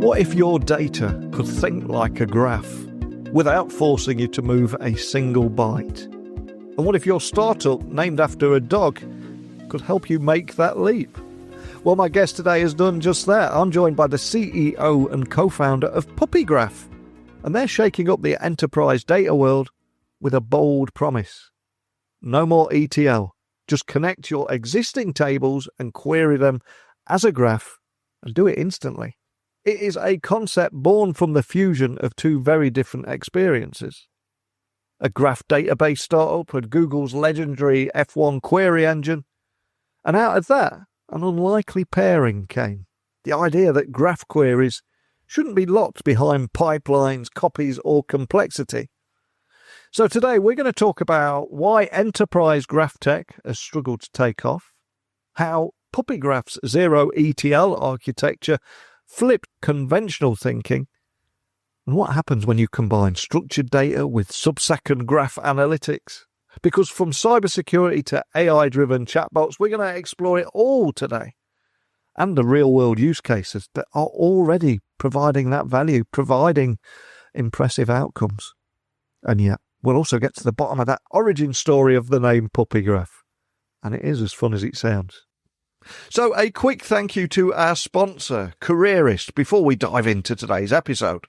What if your data could think like a graph without forcing you to move a single byte? And what if your startup, named after a dog, could help you make that leap? Well, my guest today has done just that. I'm joined by the CEO and co-founder of PuppyGraph, and they're shaking up the enterprise data world with a bold promise. No more ETL. Just connect your existing tables and query them as a graph and do it instantly. It is a concept born from the fusion of two very different experiences. A graph database startup and Google's legendary F1 query engine. And out of that, an unlikely pairing came. The idea that graph queries shouldn't be locked behind pipelines, copies, or complexity. So today we're going to talk about why enterprise graph tech has struggled to take off, how PuppyGraph's zero ETL architecture flipped conventional thinking, and what happens when you combine structured data with subsecond graph analytics. Because from cybersecurity to AI-driven chatbots, we're going to explore it all today, and the real-world use cases that are already providing that value, providing impressive outcomes. And yet, we'll also get to the bottom of that origin story of the name PuppyGraph, and it is as fun as it sounds. So a quick thank you to our sponsor, Careerist, before we dive into today's episode.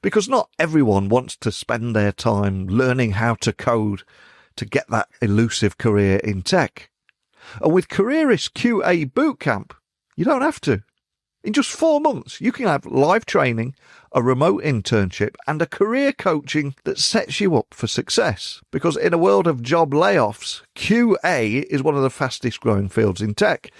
Because not everyone wants to spend their time learning how to code to get that elusive career in tech. And with Careerist QA Bootcamp, you don't have to. In just 4 months, you can have live training, a remote internship, and a career coaching that sets you up for success. Because in a world of job layoffs, QA is one of the fastest growing fields in tech.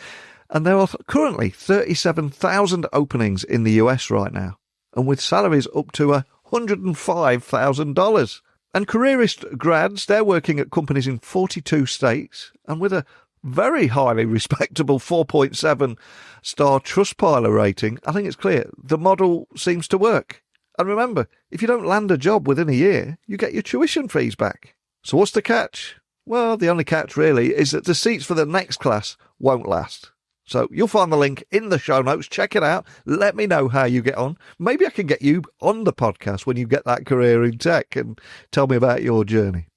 And there are currently 37,000 openings in the US right now, and with salaries up to $105,000. And Careerist grads, they're working at companies in 42 states, and with a very highly respectable 4.7 star Trustpilot rating, I think it's clear the model seems to work. And remember, if you don't land a job within a year, you get your tuition fees back. So what's the catch? Well, the only catch really is that the seats for the next class won't last. So you'll find the link in the show notes. Check it out. Let me know how you get on. Maybe I can get you on the podcast when you get that career in tech and tell me about your journey.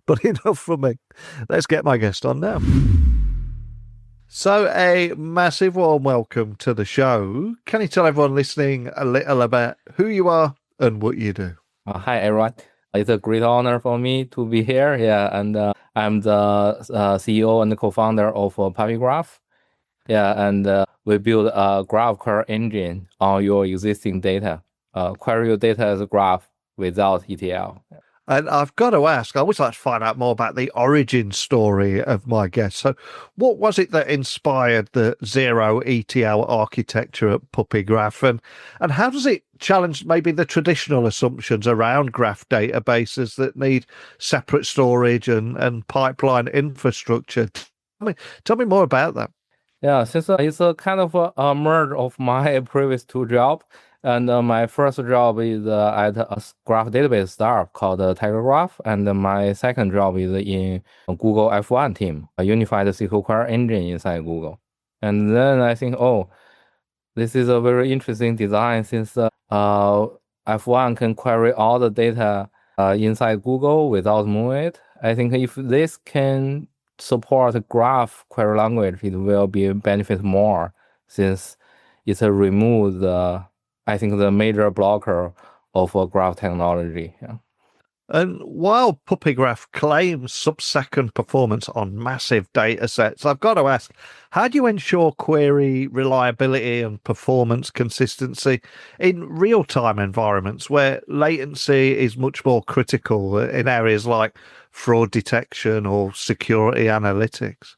But enough from me. Let's get my guest on now. So a massive warm welcome to the show. Can you tell everyone listening a little about who you are and what you do? Hi, everyone. It's a great honor for me to be here. And I'm the CEO and co-founder of PuppyGraph. And we build a graph query engine on your existing data. Query your data as a graph without ETL. And I've got to ask, I always like to find out more about the origin story of my guest. So what was it that inspired the zero ETL architecture at PuppyGraph? And how does it challenge maybe the traditional assumptions around graph databases that need separate storage and pipeline infrastructure? Tell me more about that. Yeah, since it's a kind of a merge of my previous two jobs. And my first job is at a graph database startup called TigerGraph, and my second job is in Google F1 team, a unified SQL query engine inside Google. And then I think, this is a very interesting design since F1 can query all the data inside Google without moving it. I think if this can support graph query language, it will be benefit more since it's a remove I think the major blocker of graph technology. Yeah. And while PuppyGraph claims sub-second performance on massive data sets, I've got to ask, how do you ensure query reliability and performance consistency in real-time environments where latency is much more critical in areas like fraud detection or security analytics?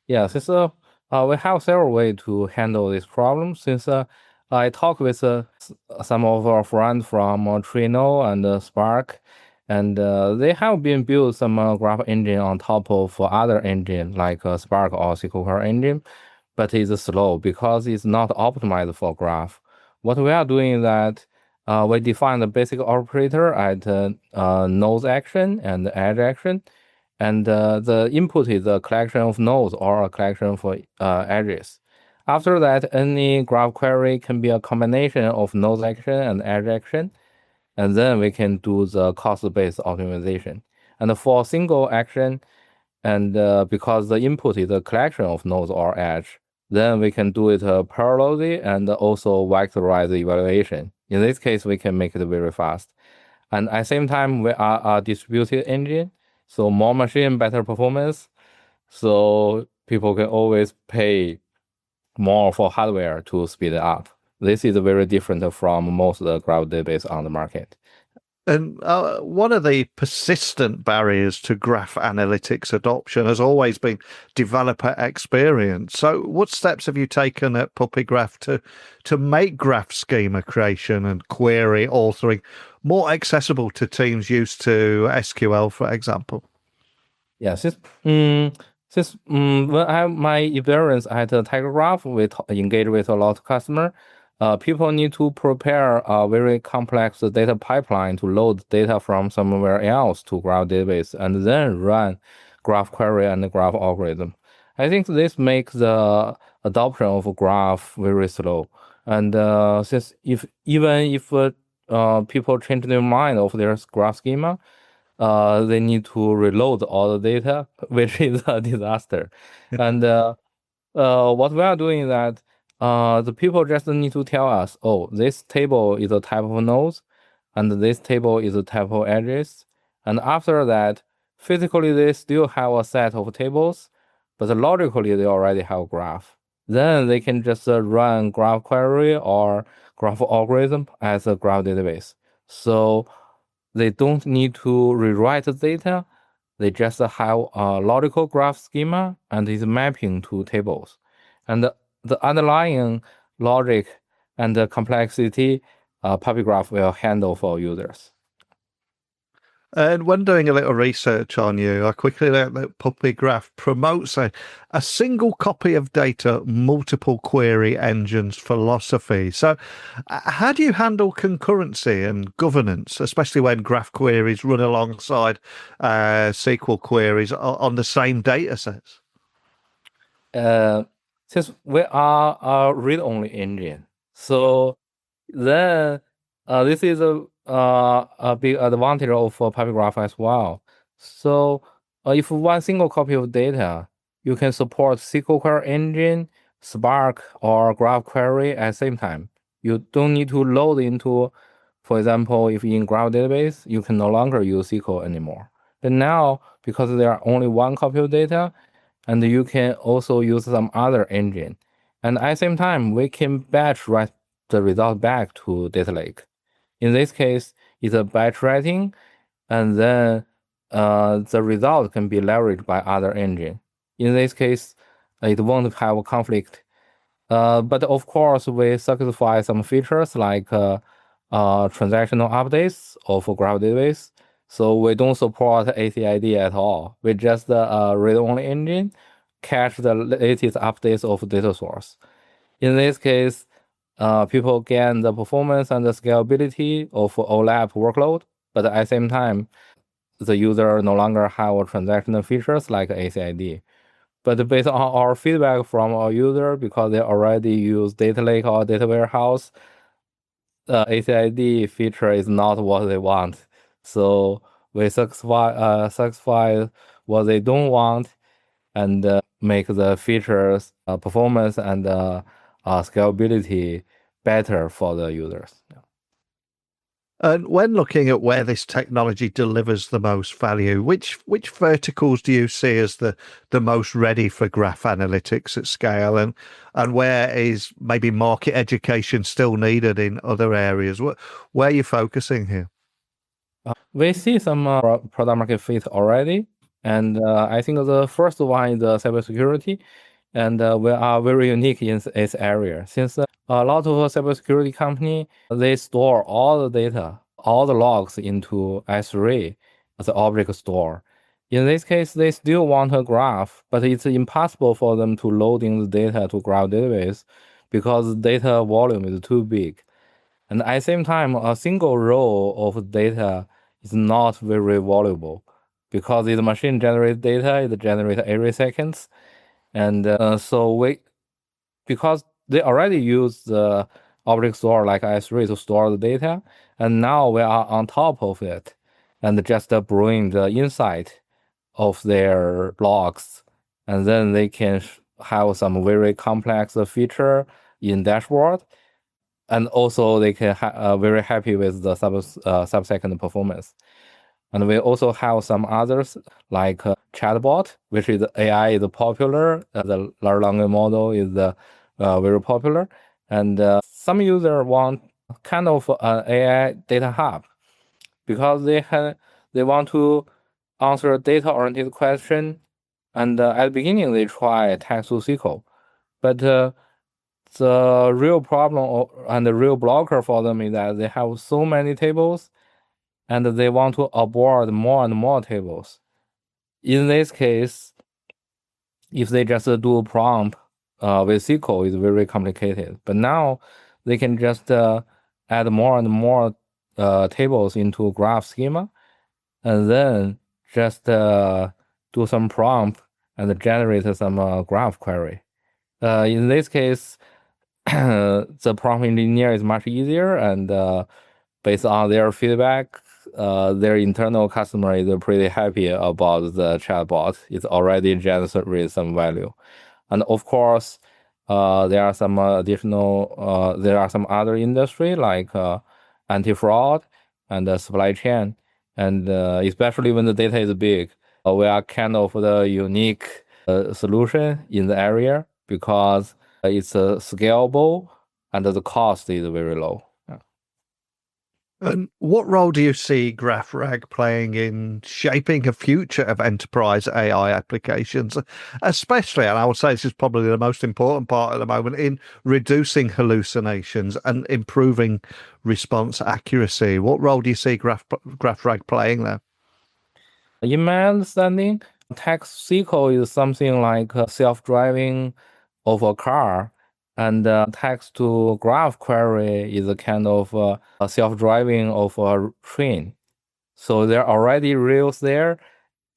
Yeah, since we have several ways to handle this problem. Since I talked with some of our friends from Trino and Spark, and they have been built some graph engine on top of other engine like Spark or SQL query engine, but it's slow because it's not optimized for graph. What we are doing is that we define the basic operator at node action and edge action, and the input is a collection of nodes or a collection of edges. After that, any graph query can be a combination of node action and edge action, and then we can do the cost-based optimization. And for single action, and because the input is a collection of nodes or edge, then we can do it parallelly and also vectorize the evaluation. In this case, we can make it very fast. And at the same time, we are a distributed engine, so more machine, better performance. So people can always pay more for hardware to speed it up. This is very different from most of the graph database on the market. And one of the persistent barriers to graph analytics adoption has always been developer experience. So, what steps have you taken at PuppyGraph to make graph schema creation and query authoring more accessible to teams used to SQL, for example? Yeah, when I have my experience at TigerGraph, we engage with a lot of customer. People need to prepare a very complex data pipeline to load data from somewhere else to graph database and then run graph query and graph algorithm. I think this makes the adoption of graph very slow. And since if even if people change their mind of their graph schema, they need to reload all the data, which is a disaster. And what we are doing is that the people just need to tell us, oh, this table is a type of nodes, and this table is a type of edges. And after that, physically they still have a set of tables, but logically they already have a graph. Then they can just run graph query or graph algorithm as a graph database. So they don't need to rewrite the data. They just have a logical graph schema and is mapping to tables. And the underlying logic and the complexity, PuppyGraph will handle for users. And when doing a little research on you, I quickly learned that PuppyGraph promotes a single copy of data, multiple query engines philosophy. So, how do you handle concurrency and governance, especially when graph queries run alongside SQL queries on the same data sets? Uh, since we are a read-only engine, so then this is a big advantage of PuppyGraph as well. So if one single copy of data, you can support SQL query engine, Spark, or Graph query at the same time. You don't need to load into, for example, if in Graph database, you can no longer use SQL anymore. But now, because there are only one copy of data, and you can also use some other engine. And at the same time, we can batch write the result back to data lake. In this case, it's a batch writing, and then the result can be leveraged by other engine. In this case, it won't have a conflict. But of course, we sacrifice some features like transactional updates of graph database. So we don't support ACID at all. We just read-only engine catch the latest updates of data source. In this case, people gain the performance and the scalability of OLAP workload, but at the same time, the user no longer have transactional features like ACID. But based on our feedback from our user, because they already use data lake or data warehouse, the ACID feature is not what they want. So we satisfy what they don't want and make the features performance and scalability better for the users. Yeah. And when looking at where this technology delivers the most value, which verticals do you see as the most ready for graph analytics at scale, and where is maybe market education still needed in other areas? Where are you focusing here? We see some product market fit already, and I think the first one is cybersecurity, and we are very unique in this area since a lot of cybersecurity company they store all the data, all the logs into S3 as an object store. In this case, they still want a graph, but it's impossible for them to load in the data to graph database because data volume is too big. And at the same time, a single row of data is not very valuable because the machine generates data, it generates every seconds. And so because they already use the object store like S3 to store the data, and now we are on top of it and just bring the insight of their logs, and then they can have some very complex feature in dashboard, and also they can very happy with the subsecond performance. And we also have some others like chatbot, which is AI is popular. The large language model is very popular, and some users want kind of an AI data hub because they want to answer a data-oriented question. And at the beginning, they try text to SQL, but the real problem and the real blocker for them is that they have so many tables and they want to onboard more and more tables. In this case, if they just do prompt with SQL, it's very complicated. But now they can just add more and more tables into graph schema, and then just do some prompt and generate some graph query. In this case, the prompt engineer is much easier, and based on their feedback, their internal customer is pretty happy about the chatbot. It's already generated some value. And of course, there are some there are some other industry like anti-fraud and supply chain. And especially when the data is big, we are kind of the unique solution in the area because it's scalable and the cost is very low. And what role do you see GraphRag playing in shaping a future of enterprise AI applications, especially, and I would say this is probably the most important part at the moment, in reducing hallucinations and improving response accuracy? What role do you see GraphRag playing there? In my understanding, text SQL is something like self-driving of a car, and text to graph query is a kind of a self-driving of a train. So there are already rails there.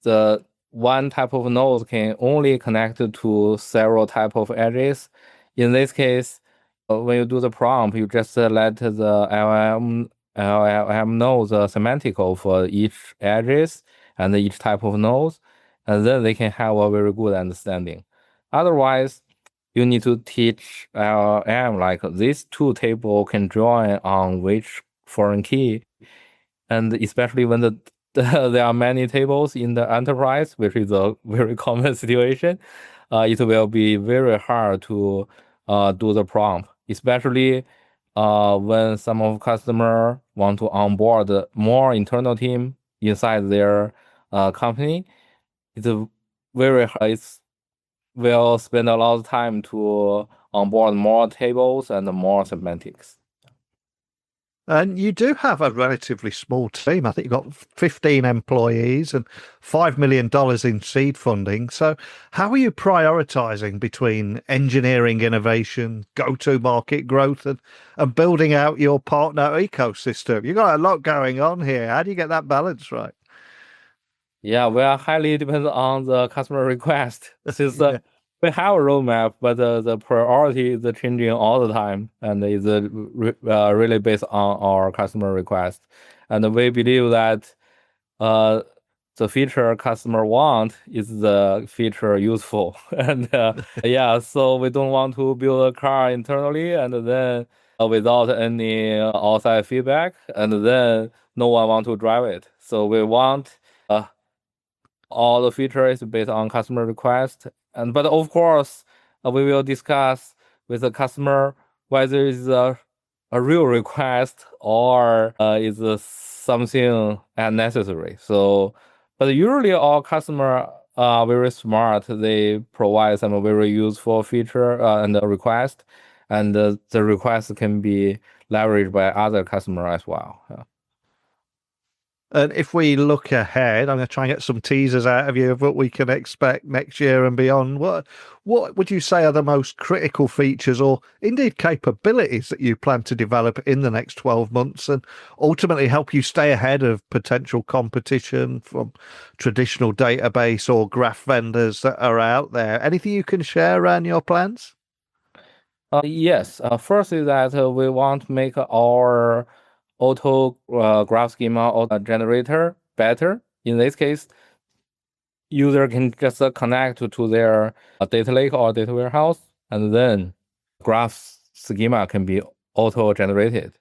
The one type of node can only connect to several type of edges. In this case, when you do the prompt, you just let the LLM know the semantic of each edges and each type of nodes, and then they can have a very good understanding. Otherwise, you need to teach LLM like these two table can join on which foreign key, and especially when there are many tables in the enterprise, which is a very common situation, it will be very hard to do the prompt, especially when some of customer want to onboard more internal team inside their company. It's very hard. It's will spend a lot of time to onboard more tables and more semantics. And you do have a relatively small team. I think you've got 15 employees and $5 million in seed funding. So, how are you prioritizing between engineering innovation, go-to market growth, and building out your partner ecosystem? You've got a lot going on here. How do you get that balance right? Yeah, we are highly dependent on the customer request. Since we have a roadmap, but the priority is changing all the time, and is really based on our customer request. And we believe that the feature customer want is the feature useful. And yeah, so we don't want to build a car internally and then without any outside feedback, and then no one want to drive it. So we want all the features based on customer request. And but of course, we will discuss with the customer whether it's a real request or is something unnecessary. So, but usually our customer are very smart. They provide some very useful feature and a request, and the request can be leveraged by other customer as well. Yeah. And if we look ahead, I'm going to try and get some teasers out of you of what we can expect next year and beyond. What would you say are the most critical features or indeed capabilities that you plan to develop in the next 12 months and ultimately help you stay ahead of potential competition from traditional database or graph vendors that are out there? Anything you can share around your plans? Yes. First is that we want to make our auto graph schema auto generator better. In this case, user can just connect to their data lake or data warehouse, and then graph schema can be auto generated.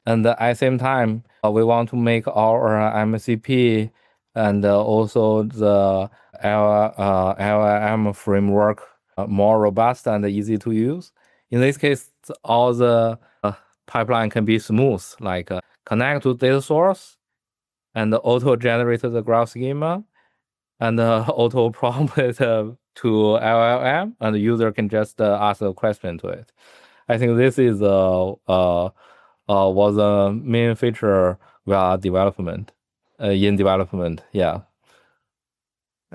And at the same time, we want to make our MCP and also the LLM framework more robust and easy to use. In this case, all the pipeline can be smooth, like connect to data source and auto generate the graph schema and auto prompt it to LLM, and the user can just ask a question to it. I think this is was a main feature we are development in development. Yeah.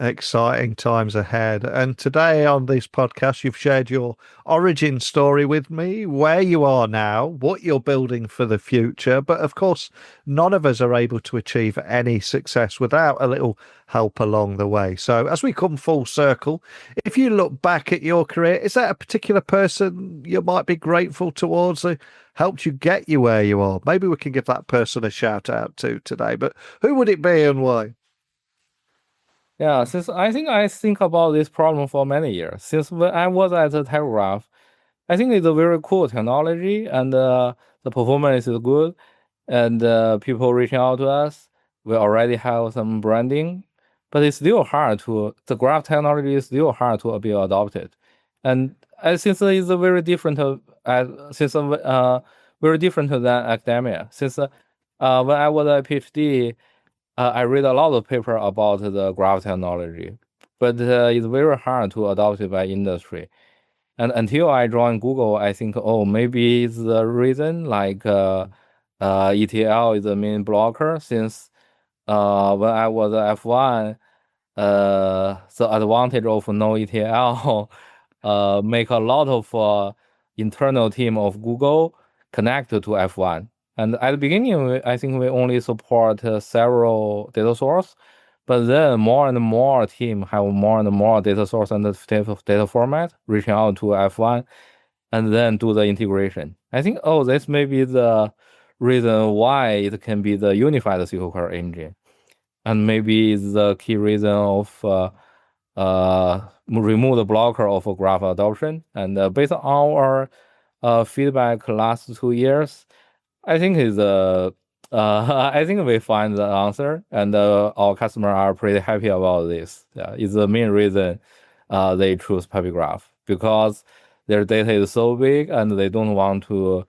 Exciting times ahead. And today on this podcast, you've shared your origin story with me, where you are now, what you're building for the future. But of course, none of us are able to achieve any success without a little help along the way. So as we come full circle, if you look back at your career, is there a particular person you might be grateful towards who helped you get you where you are? Maybe we can give that person a shout out to today, but who would it be and why? Yeah, since I think about this problem for many years. Since when I was at the TigerGraph, I think it's a very cool technology, and the performance is good, and people reaching out to us. We already have some branding, but it's still hard to the graph technology is still hard to be adopted, and since it's a very different very different than academia. Since when I was a PhD. I read a lot of paper about the graph technology, but it's very hard to adopt it by industry. And until I joined Google, I think, oh, maybe it's the reason like ETL is the main blocker. Since when I was F1, the advantage of no ETL make a lot of internal team of Google connect to F1. And at the beginning, I think we only support several data source, but then more and more team have more and more data source and data format reaching out to F1 and then do the integration. I think, oh, this may be the reason why it can be the unified SQL query engine. And maybe it's the key reason of remove the blocker of graph adoption. And based on our feedback last 2 years, I think is I think we find the answer, and our customer are pretty happy about this. Yeah, it's the main reason they choose PuppyGraph because their data is so big and they don't want to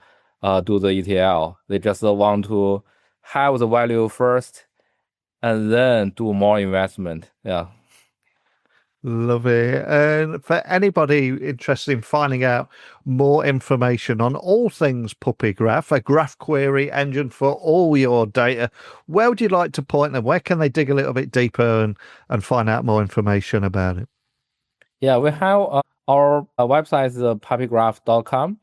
do the ETL. They just want to have the value first and then do more investment. Yeah. Love it. And for anybody interested in finding out more information on all things PuppyGraph, a graph query engine for all your data, where would you like to point them? Where can they dig a little bit deeper and find out more information about it? Yeah, we have our website is puppygraph.com,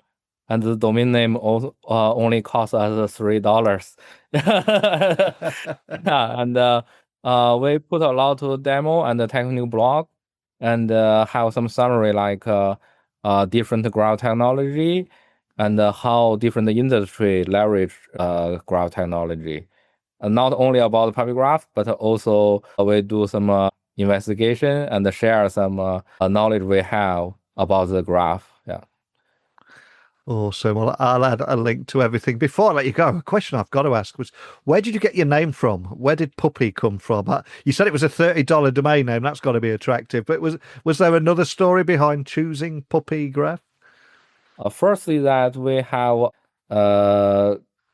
and the domain name also, only costs us $3. Yeah, and we put a lot of demo and the technical blog, and have some summary like different graph technology and how different industry leverage graph technology. And not only about PuppyGraph, but also we do some investigation and share some knowledge we have about the graph. Yeah. Awesome. Well, I'll add a link to everything. Before I let you go, a question I've got to ask was, where did you get your name from? Where did Puppy come from? You said it was a $30 domain name. That's got to be attractive. But was there another story behind choosing PuppyGraph? Firstly, that we have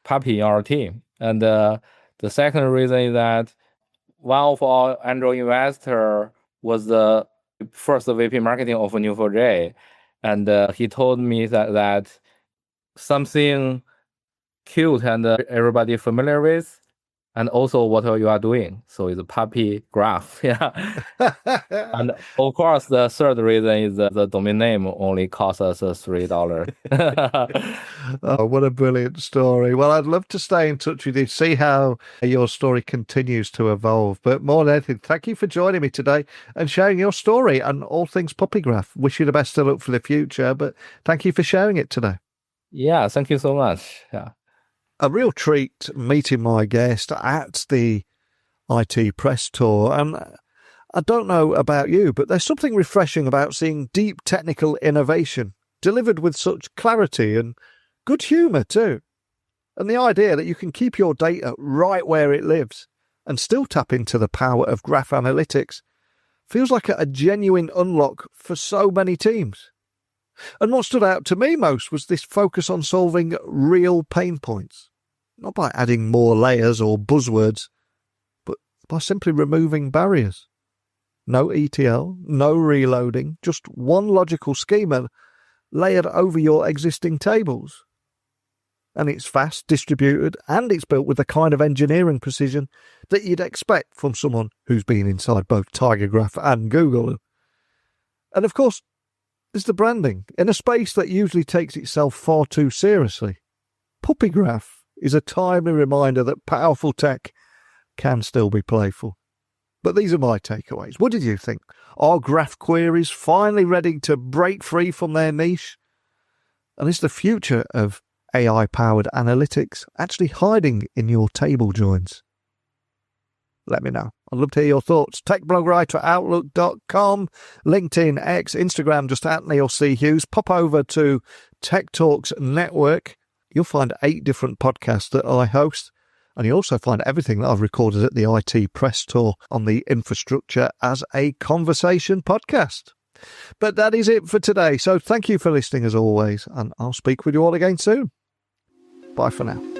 Puppy in our team, and the second reason is that one of our angel investor was the first VP marketing of Neo4j, and he told me that something cute and everybody familiar with and also what you are doing. So it's a PuppyGraph. Yeah. And of course, the third reason is the domain name only costs us $3. Oh, what a brilliant story. Well, I'd love to stay in touch with you, see how your story continues to evolve. But more than anything, thank you for joining me today and sharing your story and all things PuppyGraph. Wish you the best of luck for the future, but thank you for sharing it today. Yeah, thank you so much. Yeah. A real treat meeting my guest at the IT press tour. And I don't know about you, but there's something refreshing about seeing deep technical innovation delivered with such clarity and good humour too. And the idea that you can keep your data right where it lives and still tap into the power of graph analytics feels like a genuine unlock for so many teams. And what stood out to me most was this focus on solving real pain points, not by adding more layers or buzzwords, but by simply removing barriers. No ETL, no reloading, just one logical schema layered over your existing tables. And it's fast, distributed, and it's built with the kind of engineering precision that you'd expect from someone who's been inside both TigerGraph and Google. And of course, there's the branding. In a space that usually takes itself far too seriously, PuppyGraph is a timely reminder that powerful tech can still be playful. But these are my takeaways. What did you think? Are graph queries finally ready to break free from their niche? And is the future of AI-powered analytics actually hiding in your table joins? Let me know. I'd love to hear your thoughts. techblogwriter@outlook.com, LinkedIn, X, Instagram, just @NeilCHughes. Pop over to Tech Talks Network. You'll find 8 different podcasts that I host. And you'll also find everything that I've recorded at the IT press tour on the Infrastructure as a Conversation podcast. But that is it for today. So thank you for listening as always. And I'll speak with you all again soon. Bye for now.